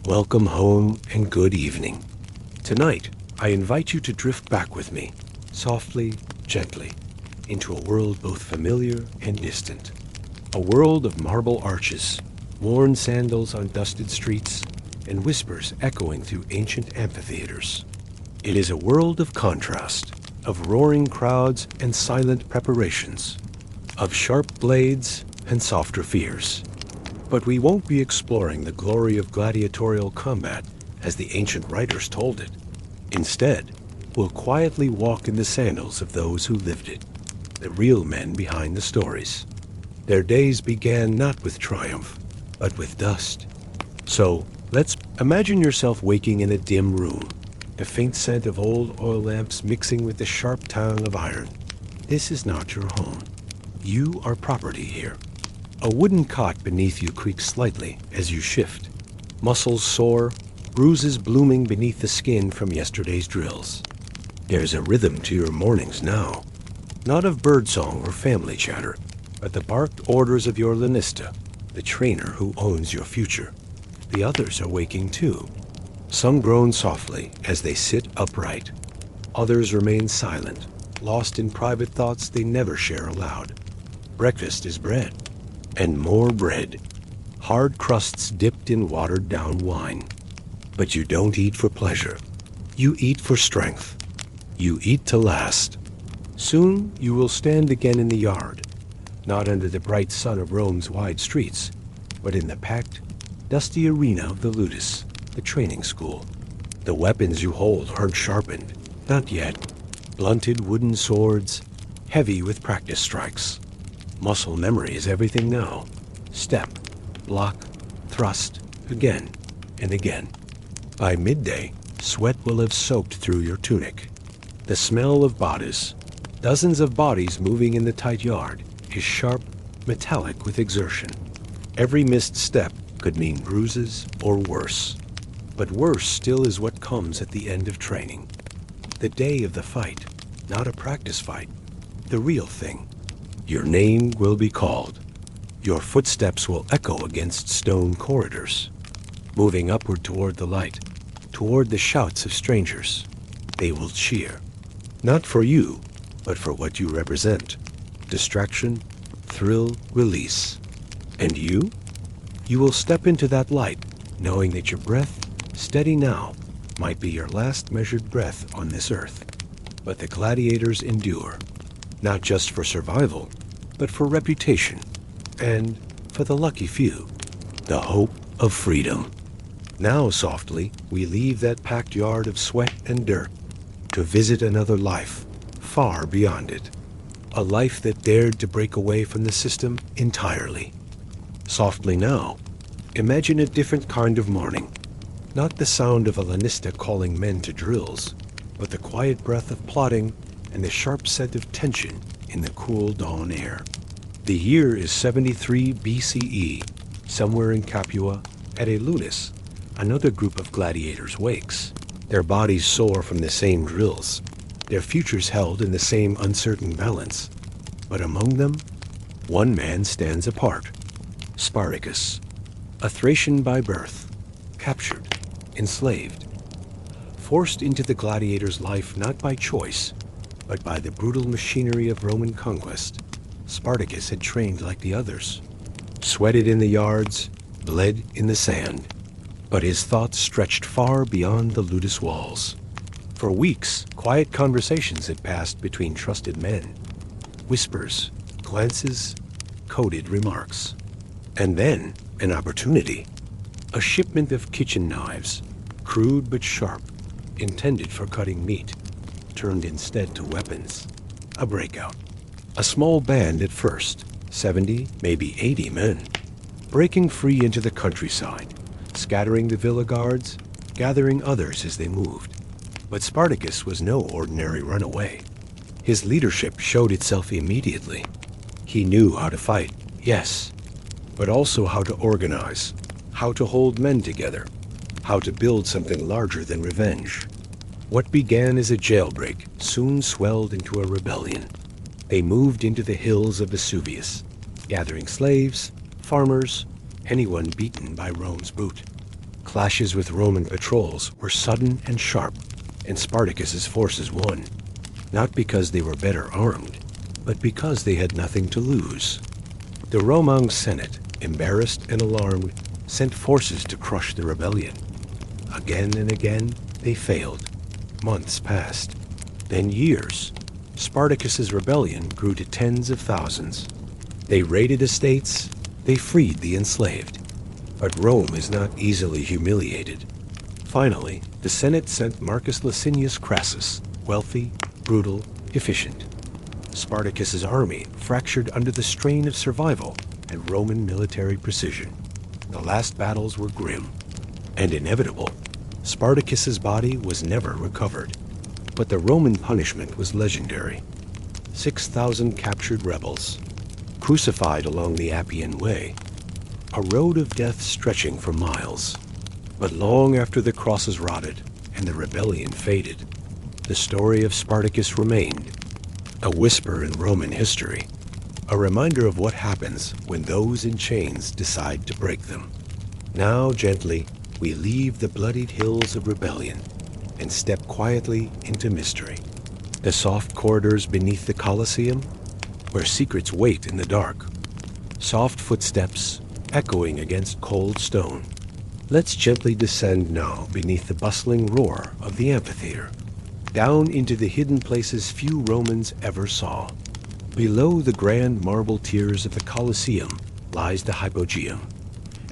Welcome home and good evening. Tonight, I invite you to drift back with me, softly, gently, into a world both familiar and distant. A world of marble arches, worn sandals on dusted streets, and whispers echoing through ancient amphitheaters. It is a world of contrast, of roaring crowds and silent preparations, of sharp blades and softer fears. But we won't be exploring the glory of gladiatorial combat as the ancient writers told it. Instead, we'll quietly walk in the sandals of those who lived it, the real men behind the stories. Their days began not with triumph, but with dust. So, let's imagine yourself waking in a dim room, the faint scent of old oil lamps mixing with the sharp tang of iron. This is not your home. You are property here. A wooden cot beneath you creaks slightly as you shift. Muscles sore, bruises blooming beneath the skin from yesterday's drills. There's a rhythm to your mornings now. Not of birdsong or family chatter, but the barked orders of your lanista, the trainer who owns your future. The others are waking too. Some groan softly as they sit upright. Others remain silent, lost in private thoughts they never share aloud. Breakfast is bread. And more bread. Hard crusts dipped in watered-down wine. But you don't eat for pleasure. You eat for strength. You eat to last. Soon you will stand again in the yard, not under the bright sun of Rome's wide streets, but in the packed, dusty arena of the ludus, the training school. The weapons you hold aren't sharpened, not yet. Blunted wooden swords, heavy with practice strikes. Muscle memory is everything now. Step, block, thrust, again and again. By midday, sweat will have soaked through your tunic. The smell of bodies, dozens of bodies moving in the tight yard, is sharp, metallic with exertion. Every missed step could mean bruises or worse. But worse still is what comes at the end of training. The day of the fight, not a practice fight, the real thing. Your name will be called. Your footsteps will echo against stone corridors. Moving upward toward the light, toward the shouts of strangers, they will cheer. Not for you, but for what you represent. Distraction, thrill, release. And you? You will step into that light, knowing that your breath, steady now, might be your last measured breath on this earth. But the gladiators endure. Not just for survival, but for reputation, and for the lucky few, the hope of freedom. Now, softly, we leave that packed yard of sweat and dirt to visit another life, far beyond it. A life that dared to break away from the system entirely. Softly now, imagine a different kind of morning. Not the sound of a lanista calling men to drills, but the quiet breath of plodding and the sharp scent of tension in the cool dawn air. The year is 73 BCE. Somewhere in Capua, at a ludus, another group of gladiators wakes. Their bodies sore from the same drills, their futures held in the same uncertain balance. But among them, one man stands apart. Spartacus, a Thracian by birth, captured, enslaved, forced into the gladiator's life not by choice, but by the brutal machinery of Roman conquest. Spartacus had trained like the others, sweated in the yards, bled in the sand. But his thoughts stretched far beyond the ludus walls. For weeks, quiet conversations had passed between trusted men. Whispers, glances, coded remarks. And then, an opportunity. A shipment of kitchen knives, crude but sharp, intended for cutting meat, turned instead to weapons. A breakout. A small band at first, 70, maybe 80 men, breaking free into the countryside, scattering the villa guards, gathering others as they moved. But Spartacus was no ordinary runaway. His leadership showed itself immediately. He knew how to fight, yes, but also how to organize, how to hold men together, how to build something larger than revenge. What began as a jailbreak soon swelled into a rebellion. They moved into the hills of Vesuvius, gathering slaves, farmers, anyone beaten by Rome's boot. Clashes with Roman patrols were sudden and sharp, and Spartacus's forces won, not because they were better armed, but because they had nothing to lose. The Roman Senate, embarrassed and alarmed, sent forces to crush the rebellion. Again and again, they failed. Months passed, then years. Spartacus's rebellion grew to tens of thousands. They raided estates, they freed the enslaved. But Rome is not easily humiliated. Finally, the Senate sent Marcus Licinius Crassus, wealthy, brutal, efficient. Spartacus's army fractured under the strain of survival and Roman military precision. The last battles were grim and inevitable. Spartacus's body was never recovered, but the Roman punishment was legendary. 6,000 captured rebels, crucified along the Appian Way, a road of death stretching for miles. But long after the crosses rotted and the rebellion faded, the story of Spartacus remained, a whisper in Roman history, a reminder of what happens when those in chains decide to break them. Now, gently, we leave the bloodied hills of rebellion and step quietly into mystery. The soft corridors beneath the Colosseum, where secrets wait in the dark. Soft footsteps echoing against cold stone. Let's gently descend now beneath the bustling roar of the amphitheater, down into the hidden places few Romans ever saw. Below the grand marble tiers of the Colosseum lies the hypogeum,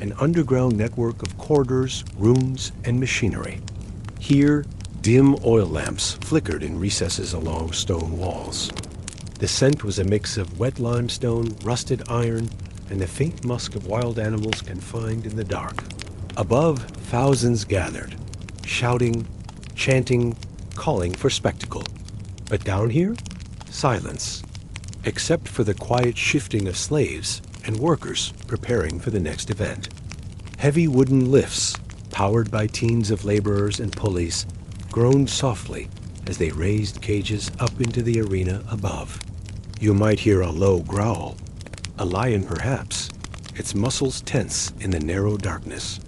an underground network of corridors, rooms, and machinery. Here, dim oil lamps flickered in recesses along stone walls. The scent was a mix of wet limestone, rusted iron, and the faint musk of wild animals confined in the dark. Above, thousands gathered, shouting, chanting, calling for spectacle. But down here, silence, except for the quiet shifting of slaves and workers preparing for the next event. Heavy wooden lifts, powered by teams of laborers and pulleys, groaned softly as they raised cages up into the arena above. You might hear a low growl, a lion perhaps, its muscles tense in the narrow darkness,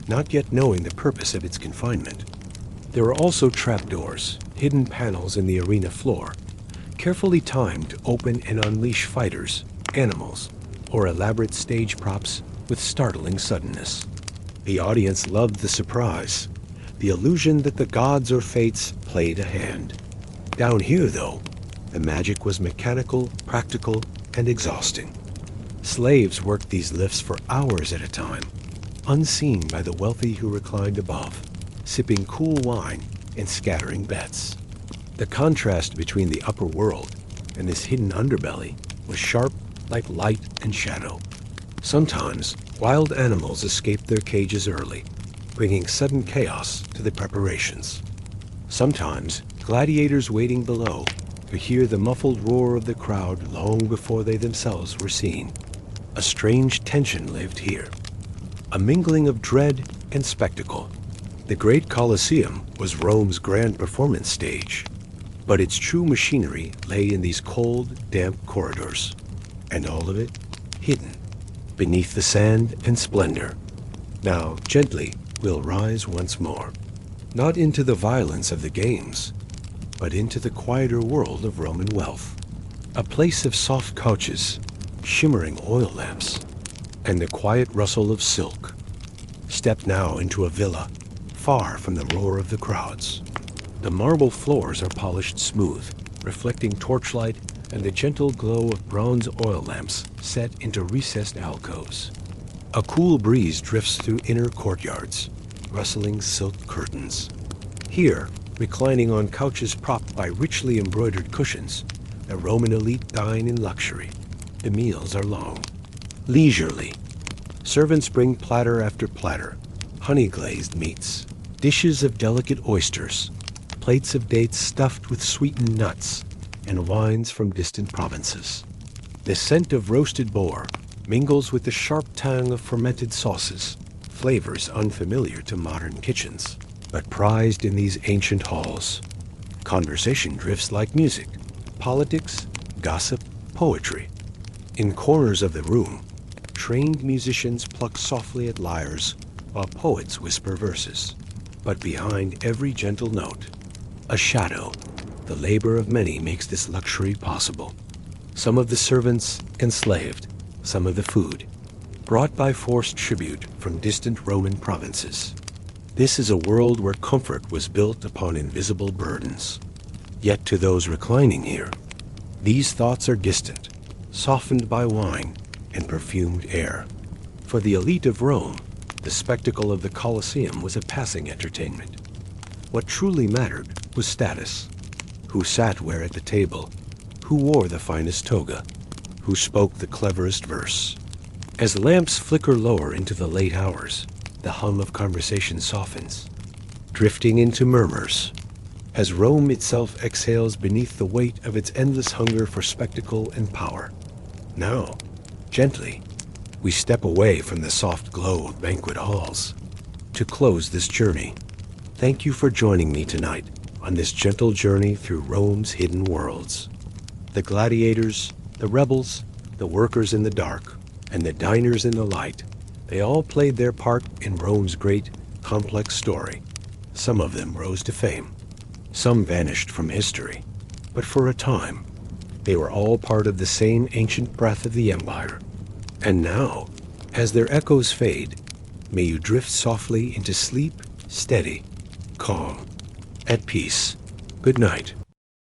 not yet knowing the purpose of its confinement. There are also trapdoors, hidden panels in the arena floor, carefully timed to open and unleash fighters, animals, or elaborate stage props with startling suddenness. The audience loved the surprise, the illusion that the gods or fates played a hand. Down here, though, the magic was mechanical, practical, and exhausting. Slaves worked these lifts for hours at a time, unseen by the wealthy who reclined above, sipping cool wine and scattering bets. The contrast between the upper world and this hidden underbelly was sharp like light and shadow. Sometimes, wild animals escaped their cages early, bringing sudden chaos to the preparations. Sometimes, gladiators waiting below could hear the muffled roar of the crowd long before they themselves were seen. A strange tension lived here, a mingling of dread and spectacle. The great Colosseum was Rome's grand performance stage, but its true machinery lay in these cold, damp corridors, and all of it hidden beneath the sand and splendor. Now, gently, we'll rise once more, not into the violence of the games, but into the quieter world of Roman wealth, a place of soft couches, shimmering oil lamps, and the quiet rustle of silk. Step now into a villa, far from the roar of the crowds. The marble floors are polished smooth, reflecting torchlight and the gentle glow of bronze oil lamps set into recessed alcoves. A cool breeze drifts through inner courtyards, rustling silk curtains. Here, reclining on couches propped by richly embroidered cushions, the Roman elite dine in luxury. The meals are long, leisurely. Servants bring platter after platter, honey-glazed meats, dishes of delicate oysters, plates of dates stuffed with sweetened nuts, and wines from distant provinces. The scent of roasted boar mingles with the sharp tang of fermented sauces, flavors unfamiliar to modern kitchens, but prized in these ancient halls. Conversation drifts like music, politics, gossip, poetry. In corners of the room, trained musicians pluck softly at lyres while poets whisper verses. But behind every gentle note, a shadow. The labor of many makes this luxury possible. Some of the servants enslaved, some of the food, brought by forced tribute from distant Roman provinces. This is a world where comfort was built upon invisible burdens. Yet to those reclining here, these thoughts are distant, softened by wine and perfumed air. For the elite of Rome, the spectacle of the Colosseum was a passing entertainment. What truly mattered was status. Who sat where at the table? Who wore the finest toga? Who spoke the cleverest verse? As lamps flicker lower into the late hours, the hum of conversation softens, drifting into murmurs, as Rome itself exhales beneath the weight of its endless hunger for spectacle and power. Now, gently, we step away from the soft glow of banquet halls. To close this journey, thank you for joining me tonight on this gentle journey through Rome's hidden worlds. The gladiators, the rebels, the workers in the dark, and the diners in the light, they all played their part in Rome's great, complex story. Some of them rose to fame. Some vanished from history. But for a time, they were all part of the same ancient breath of the empire. And now, as their echoes fade, may you drift softly into sleep, steady, calm, at peace. Good night.